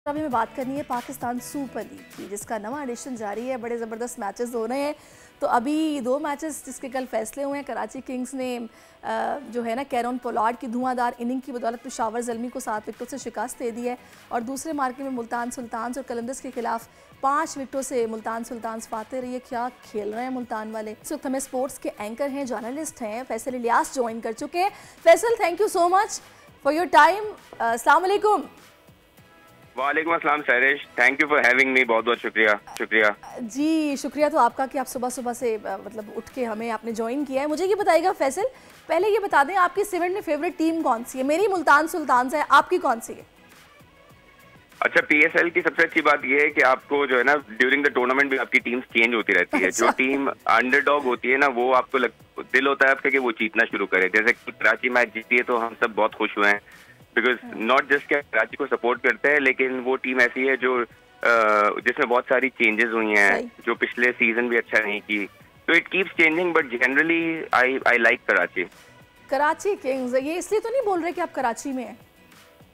अभी हमें बात करनी है पाकिस्तान सुपर लीग की, जिसका नवा एडिशन जारी है। बड़े ज़बरदस्त मैचेस हो रहे हैं। तो अभी 2 मैचेस जिसके कल फैसले हुए हैं। कराची किंग्स ने जो है ना कैरन पोलार्ड की धुआंधार इनिंग की बदौलत पेशावर ज़ल्मी को 7 विकेटों से शिकस्त दे दी है। और दूसरे मार्के में मुल्तान सुल्तान्स और कलंदर्स के खिलाफ 5 विकेटों से मुल्तान सुल्तान्स फाते रही है। क्या खेल रहे हैं मुल्तान वाले। इस वक्त हमें स्पोर्ट्स के एंकर हैं, जर्नलिस्ट हैं, फैसल इलियास ज्वाइन कर चुके हैं। Faisal, thank you so much for your time. अस्सलाम वालेकुम। वालेकुम अस्सलाम सैरेश, thank you for having me. बहुत बहुत शुक्रिया जी। शुक्रिया तो आपका कि आप सुबह सुबह से मतलब उठ के हमें आपने ज्वाइन किया है। मुझे ये बताइएगा फैसल, पहले ये बता दें आपकी 7 में फेवरेट टीम कौन सी है। मेरी मुल्तान सुल्तान्स है, आपकी कौन सी है? अच्छा, पीएसएल की सबसे अच्छी बात यह है कि आपको जो है ना ड्यूरिंग द टूर्नामेंट भी आपकी टीम्स चेंज होती रहती है। जो टीम अंडरडॉग होती है ना, वो आपको दिल होता है आपका कि वो जीतना शुरू करे। जैसे कि कराची मैच जीती है तो हम सब बहुत खुश हुए हैं, बिकॉज नॉट जस्ट क्या कराची को सपोर्ट करते हैं, लेकिन वो टीम ऐसी है जो जिसमें बहुत सारी चेंजेस हुई हैं, जो पिछले सीजन भी अच्छा नहीं की। तो it keeps changing, but generally I like Karachi Kings. ये इसलिए तो नहीं बोल रहे कि आप कराची में हैं?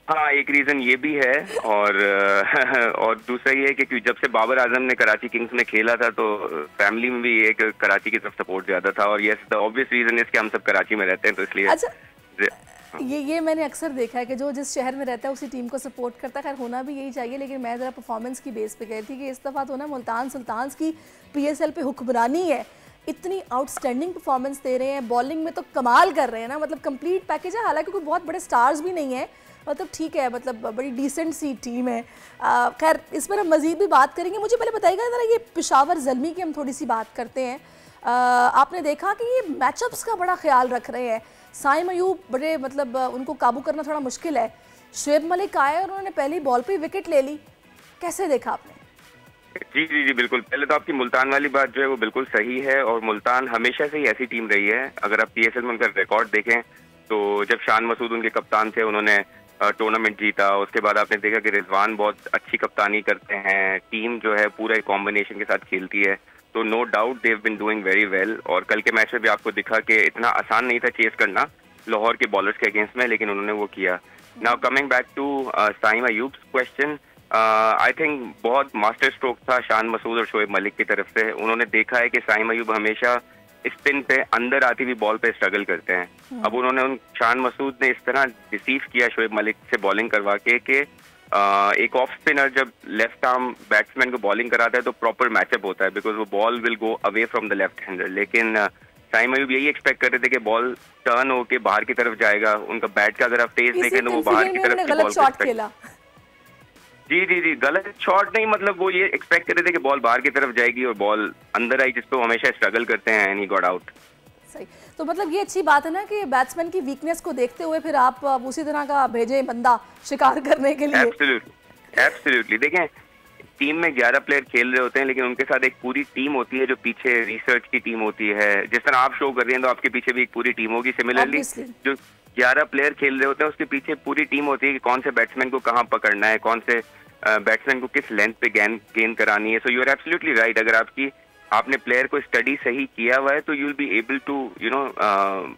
हाँ, एक रीजन ये भी है, और और दूसरा ये है कि जब से बाबर आजम ने कराची किंग्स में खेला था तो फैमिली में भी एक कराची की तरफ सपोर्ट ज्यादा था। और yes, the obvious reason is कि हम सब कराची में रहते हैं, तो इसलिए अच्छा, ये मैंने अक्सर देखा है कि जो जिस शहर में रहता है उसी टीम को सपोर्ट करता है। खैर होना भी यही चाहिए, लेकिन मैं ज़रा परफॉर्मेंस की बेस पे कह रही थी कि इस दफ़ा तो ना मुल्तान सुल्तान्स की पीएसएल पे हुक्मरानी है। इतनी आउटस्टैंडिंग परफॉर्मेंस दे रहे हैं, बॉलिंग में तो कमाल कर रहे हैं ना, मतलब कंप्लीट पैकेज है। हालांकि कोई बहुत बड़े स्टार्स भी नहीं है, मतलब ठीक है, मतलब बड़ी डिसेंट सी टीम है। खैर इस पर हम मज़ीद भी बात करेंगे। मुझे पहले बताइएगा ज़रा, ये पेशावर ज़ल्मी की हम थोड़ी सी बात करते हैं। आपने देखा कि ये मैचअप्स का बड़ा ख्याल रख रहे हैं। साइम अयूब बड़े मतलब उनको काबू करना थोड़ा मुश्किल है। शुएब मलिक आए और उन्होंने पहली बॉल पे विकेट ले ली। कैसे देखा आपने? जी बिल्कुल। पहले तो आपकी मुल्तान वाली बात जो है वो बिल्कुल सही है, और मुल्तान हमेशा से ही ऐसी टीम रही है। अगर आप पीएसएल में उनका रिकॉर्ड देखें तो जब शान मसूद उनके कप्तान थे, उन्होंने टूर्नामेंट जीता। उसके बाद आपने देखा कि रिजवान बहुत अच्छी कप्तानी करते हैं, टीम जो है पूरा एक कॉम्बिनेशन के साथ खेलती है। तो no doubt they have been doing very well. और कल के मैच में भी आपको दिखा कि इतना आसान नहीं था चेस करना लाहौर के बॉलर्स के अगेंस्ट में, लेकिन उन्होंने वो किया। Now coming back to Saim Ayub question, I think बहुत मास्टर स्ट्रोक था शान मसूद और शोएब मलिक की तरफ से। उन्होंने देखा है कि साइम अयूब हमेशा स्पिन पे अंदर आती हुई बॉल पे स्ट्रगल करते हैं। अब उन्होंने शान मसूद ने इस तरह रिसीव किया शोएब मलिक से बॉलिंग करवा के एक ऑफ स्पिनर जब लेफ्ट आर्म बैट्समैन को बॉलिंग कराता है तो प्रॉपर मैचअप होता है, बिकॉज वो ball will go away from the left hander. लेकिन साइम अयूब यही एक्सपेक्ट कर रहे थे कि बॉल टर्न होके बाहर की तरफ जाएगा। उनका बैट का अगर आप तेज देखें तो वो बाहर की तरफ गलत शॉट खेला। जी गलत शॉट नहीं, मतलब वो ये एक्सपेक्ट कर रहे थे कि बॉल बाहर की तरफ जाएगी और बॉल अंदर आई, जिसको हमेशा स्ट्रगल करते हैं, एंड ही गॉट आउट। सही। तो मतलब ये अच्छी बात है ना कि बैट्समैन की वीकनेस को देखते हुए फिर आप उसी तरह का भेजे बंदा शिकार करने के लिए। एब्सोल्युटली। देखें, टीम में 11 प्लेयर खेल रहे होते हैं, लेकिन उनके साथ एक पूरी टीम होती है जो पीछे रिसर्च की टीम होती है। जिस तरह आप शो कर रही हैं तो आपके पीछे भी एक पूरी टीम होगी। सिमिलरली जो 11 प्लेयर खेल रहे होते हैं उसके पीछे पूरी टीम होती है कि कौन से बैट्समैन को कहाँ पकड़ना है, कौन से बैट्समैन को किस लेंथ पे गेंद करानी है। So you are absolutely right. अगर आपने प्लेयर को स्टडी सही किया हुआ है तो you will be able to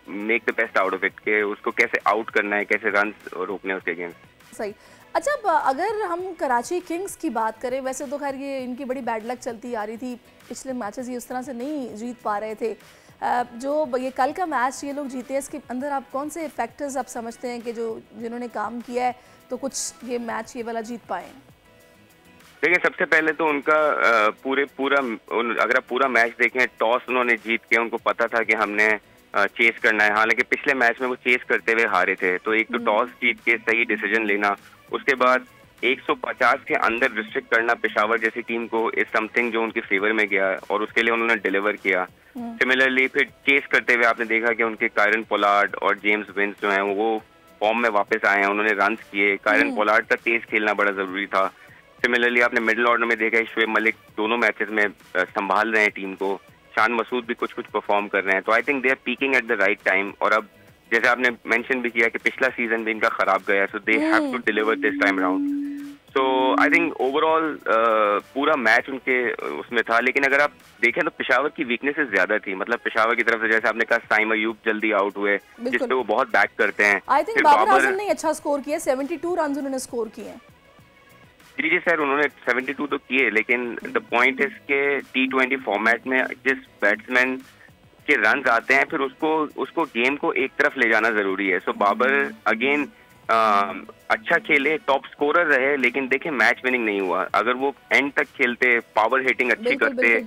make the best out of it, कि उसको कैसे आउट करना है, कैसे रन रोकने उसके अगेंस्ट। सही। अच्छा, अगर हम कराची किंग्स की बात करें, वैसे तो खैर ये इनकी बड़ी बैड लक चलती आ रही थी। पिछले मैचेस ये उस तरह से नहीं जीत पा रहे थे। जो ये कल का मैच ये लोग जीते, इसके अंदर आप कौन से फैक्टर्स आप समझते हैं कि जिन्होंने काम किया है तो कुछ ये मैच ये वाला जीत पाए? देखिए, सबसे पहले तो उनका अगर आप पूरा मैच देखें, टॉस उन्होंने जीत के, उनको पता था कि हमने चेस करना है। हालांकि पिछले मैच में वो चेस करते हुए हारे थे। तो एक तो टॉस जीत के सही डिसीजन लेना, उसके बाद 150 के अंदर रिस्ट्रिक्ट करना पेशावर जैसी टीम को इज समथिंग जो उनके फेवर में गया, और उसके लिए उन्होंने डिलीवर किया। सिमिलरली फिर चेस करते हुए आपने देखा कि उनके कायरन पोलार्ड और जेम्स विंस जो हैं वो फॉर्म में वापस आए हैं, उन्होंने रन्स किए। कायरन पोलार्ड का तेज खेलना बड़ा जरूरी था। सिमिलरली आपने मिडिल ऑर्डर में देखा है शोएब मलिक दोनों मैचेस में संभाल रहे हैं टीम को। शान मसूद भी कुछ परफॉर्म कर रहे हैं। तो I think they are peaking at the right time. और अब जैसे आपने मेंशन भी किया कि पिछला सीजन भी इनका खराब गया, so they have to deliver this time round. So I think overall पूरा मैच उनके उसमें था। लेकिन अगर आप देखें तो पेशावर की वीकनेसेस ज्यादा थी। मतलब पेशावर की तरफ से जैसे आपने कहा साइम अयूब जल्दी आउट हुए, जिसपे वो बहुत बैक करते हैं। आई थिंक बाबर आजम ने अच्छा स्कोर किया, 72 रन उन्होंने स्कोर किए हैं। जी जी सर, उन्होंने 72 तो किए, लेकिन द पॉइंट इज के T20 फॉर्मेट में जिस बैट्समैन के रन आते हैं फिर उसको गेम को एक तरफ ले जाना जरूरी है। सो बाबर अगेन अच्छा खेले, टॉप स्कोरर रहे, लेकिन देखें मैच विनिंग नहीं हुआ। अगर वो एंड तक खेलते, पावर हिटिंग अच्छी करते,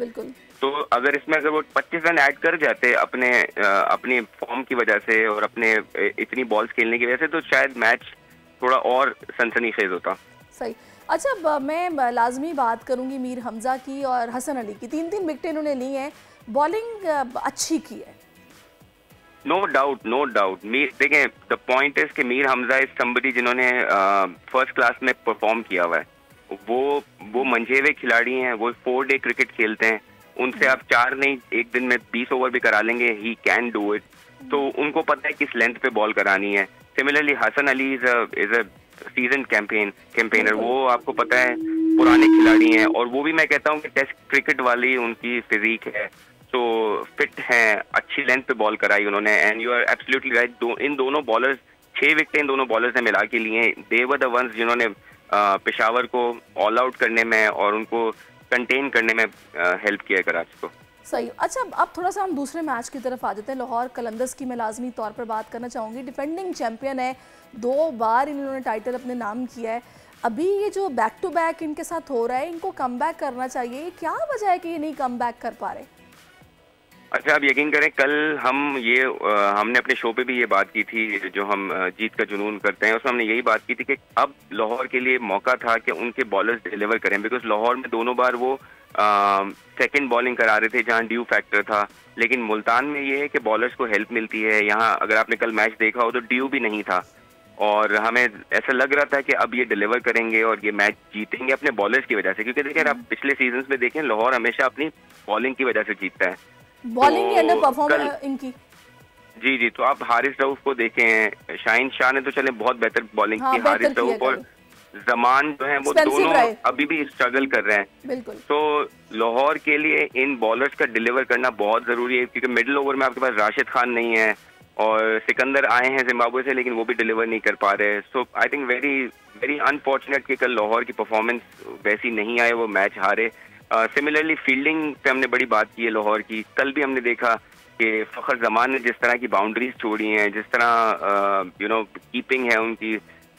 तो अगर वो 25 रन ऐड कर जाते अपनी फॉर्म की वजह से और अपने इतनी बॉल्स खेलने की वजह से, तो शायद मैच थोड़ा और सनसनीखेज होता। सही। अच्छा, मैं लाजमी बात करूंगी मीर हमजा की और हसन अली की। 3-3 विकेटें इन्होंने ली हैं, बॉलिंग अच्छी की है। No doubt. देखें, द पॉइंट इज कि मीर हमजा इज समबडी जिन्होंने फर्स्ट क्लास में परफॉर्म किया हुआ है। वो मंझे हुए खिलाड़ी हैं, वो 4 डे क्रिकेट खेलते हैं। उनसे आप 4 नहीं, एक दिन में 20 ओवर भी करा लेंगे, ही कैन डू इट। तो उनको पता है किस लेंथ पे बॉल करानी है। Similarly Hasan Ali is a season campaigner. वो आपको पता है पुराने खिलाड़ी हैं, और वो भी मैं कहता हूँ कि टेस्ट क्रिकेट वाली उनकी फिजिक है, तो फिट हैं, अच्छी लेंथ पे बॉल कराई उन्होंने। And you are absolutely right, इन दोनों बॉलर्स 6 विकेटें इन दोनों बॉलर्स ने मिला के लिए। दे वर द वंस जिन्होंने पेशावर को ऑल आउट करने में और उनको कंटेन करने में हेल्प किया है कराची को। सही। अच्छा, अब थोड़ा सा हम दूसरे मैच की तरफ आ जाते हैं। लाहौर कलंदर्स की मैं लाजमी तौर पर बात करना चाहूँगी। डिफेंडिंग चैंपियन है, 2 बार इन्होंने टाइटल अपने नाम किया है। अभी ये जो बैक टू बैक इनके साथ हो रहा है, इनको कम बैक करना चाहिए। क्या वजह है कि ये नहीं कम बैक कर पा रहे? अच्छा, आप यकीन करें, कल हमने अपने शो पे भी ये बात की थी, जो हम जीत का जुनून करते हैं, उसमें हमने यही बात की थी कि अब लाहौर के लिए मौका था कि उनके बॉलर्स डिलीवर करें। बिकॉज लाहौर में दोनों बार वो सेकंड बॉलिंग करा रहे थे जहां ड्यू फैक्टर था, लेकिन मुल्तान में ये है कि बॉलर्स को हेल्प मिलती है। यहाँ अगर आपने कल मैच देखा हो तो ड्यू भी नहीं था, और हमें ऐसा लग रहा था कि अब ये डिलीवर करेंगे और ये मैच जीतेंगे अपने बॉलर्स की वजह से। क्योंकि देखिए, आप पिछले सीजन में देखें, लाहौर हमेशा अपनी बॉलिंग की वजह से जीतता है। बॉलिंग अंडर परफॉर्म इनकी। जी, तो आप हारिस रऊफ को देखें, शाहीन शाह ने तो चले बहुत बेहतर बॉलिंग की, हारिस रऊफ और जमान जो है वो दोनों अभी भी स्ट्रगल कर रहे हैं। बिल्कुल। तो लाहौर के लिए इन बॉलर्स का डिलीवर करना बहुत जरूरी है, क्योंकि मिडिल ओवर में आपके पास राशिद खान नहीं है और सिकंदर आए हैं जिम्बाब्वे से, लेकिन वो भी डिलीवर नहीं कर पा रहे। सो आई थिंक वेरी अनफॉर्चुनेट कि कल लाहौर की परफॉर्मेंस वैसी नहीं आए, वो मैच हारे। सिमिलरली फील्डिंग पे हमने बड़ी बात की है लाहौर की। कल भी हमने देखा कि फखर जमान ने जिस तरह की बाउंड्रीज छोड़ी हैं, जिस तरह कीपिंग है उनकी,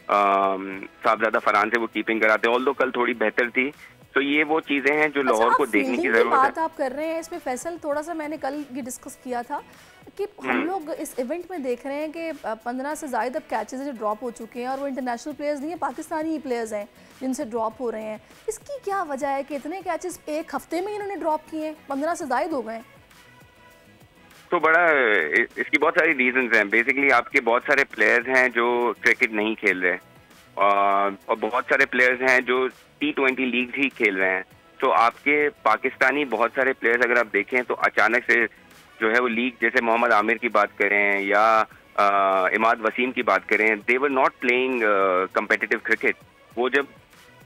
साहबजादा फरहान से वो कीपिंग कराते हैं, ऑल्दो कल थोड़ी बेहतर थी। तो ये वो चीजें हैं जो लाहौर को देखने की जरूरत है। बात आप कर रहे हैं इसमें फैसल, थोड़ा सा मैंने कल ये डिस्कस किया था कि हम लोग इस इवेंट में देख रहे हैं कि 15 से ज़्यादा अब कैचेस जो ड्रॉप हो चुके हैं, और वो इंटरनेशनल प्लेयर्स नहीं है, पाकिस्तानी ही प्लेयर्स हैं जिनसे ड्रॉप हो रहे हैं। इसकी क्या वजह है कि इतने कैचेस एक हफ्ते में इन्होंने ड्रॉप किए हैं? 15 से ज़्यादा हो गए। तो इसकी बहुत सारी रीजंस हैं। बेसिकली आपके बहुत सारे प्लेयर्स हैं जो क्रिकेट नहीं खेल रहे, और बहुत सारे प्लेयर्स हैं जो T20 लीग ही खेल रहे हैं। तो आपके पाकिस्तानी बहुत सारे प्लेयर्स अगर आप देखें तो अचानक से जो है वो लीग, जैसे मोहम्मद आमिर की बात करें या इमाद वसीम की बात करें, they were not playing competitive cricket. वो जब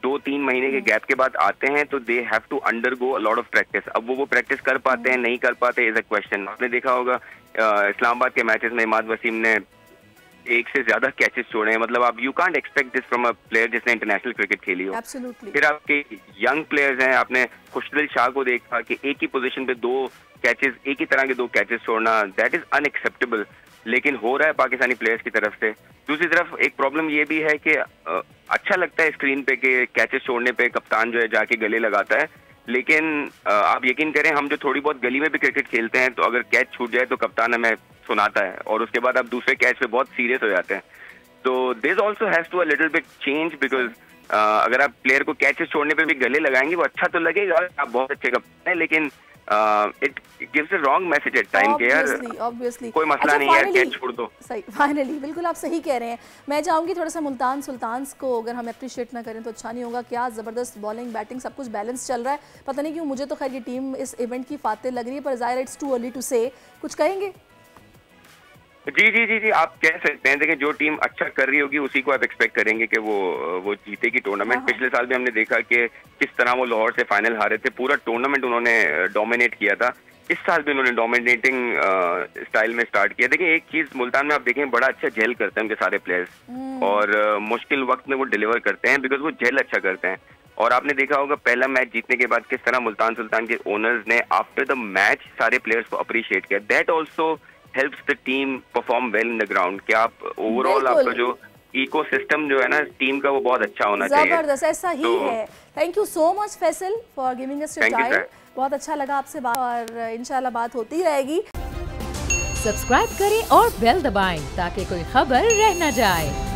2-3 महीने के गैप के बाद आते हैं तो they have to undergo a lot of practice. अब वो प्रैक्टिस कर पाते हैं नहीं कर पाते इज अ क्वेश्चन। आपने देखा होगा इस्लामाबाद के मैचेस में इमाद वसीम ने 1 से ज्यादा कैचेस छोड़े हैं। मतलब आप you can't expect this from a player जिसने इंटरनेशनल क्रिकेट खेली हो। Absolutely. फिर आपके यंग प्लेयर्स हैं, आपने खुशदिल शाह को देखा कि एक ही पोजीशन पे 2 कैचेस, एक ही तरह के 2 कैचेस छोड़ना, दैट इज अनएक्सेप्टेबल। लेकिन हो रहा है पाकिस्तानी प्लेयर्स की तरफ से। दूसरी तरफ एक प्रॉब्लम ये भी है कि अच्छा लगता है स्क्रीन पे कि कैचेस छोड़ने पे कप्तान जो है जाके गले लगाता है, लेकिन आप यकीन करें, हम जो थोड़ी बहुत गली में भी क्रिकेट खेलते हैं तो अगर कैच छूट जाए तो कप्तान हमें सुनाता है, और उसके बाद आप दूसरे कैच पे बहुत सीरियस हो जाते हैं। तो this also has to a little bit change, because अगर आप प्लेयर को कैचेस छोड़ने पे भी गले लगाएंगे वो अच्छा तो लगेगा, आप बहुत अच्छे कप्तान हैं, लेकिन it gives a wrong message at time कि यार कोई मसला नहीं है, कैच छोड़ दो। सही, फाइनली बिल्कुल आप सही कह रहे हैं। मैं चाहूंगी थोड़ा सा मुल्तान सुल्तान्स को अगर हम अप्रिशिएट ना करें तो अच्छा नहीं होगा। क्या ज़बरदस्त बॉलिंग बैटिंग सब कुछ बैलेंस चल रहा है। पता नहीं क्यों मुझे तो खैर ये टीम इस इवेंट की फातेह लग रही है, पर ज़ाहिर इट्स टू अर्ली टू से। कुछ कहेंगे? जी, आप कह सकते हैं। देखिए, जो टीम अच्छा कर रही होगी उसी को आप एक्सपेक्ट करेंगे कि वो जीतेगी टूर्नामेंट। पिछले साल भी हमने देखा कि किस तरह वो लाहौर से फाइनल हारे थे, पूरा टूर्नामेंट उन्होंने डोमिनेट किया था। इस साल भी उन्होंने डोमिनेटिंग स्टाइल में स्टार्ट किया। देखिए, एक चीज मुल्तान में आप देखें, बड़ा अच्छा जेल करते हैं उनके सारे प्लेयर्स, और मुश्किल वक्त में वो डिलीवर करते हैं बिकॉज वो जेल अच्छा करते हैं। और आपने देखा होगा पहला मैच जीतने के बाद किस तरह मुल्तान सुल्तान के ओनर्स ने आफ्टर द मैच सारे प्लेयर्स को अप्रिशिएट किया। That also helps the team perform well in the ground. क्या आप ओवरऑल आपका जो इकोसिस्टम जो है ना टीम का वो बहुत अच्छा होना चाहिए। जबरदस्त, ऐसा ही है। Thank you so much Faisal for giving us your time. बहुत अच्छा लगा आपसे बात और इंशाल्लाह बात होती रहेगी। सब्सक्राइब करें और बेल दबाएं ताकि कोई खबर रह न जाए।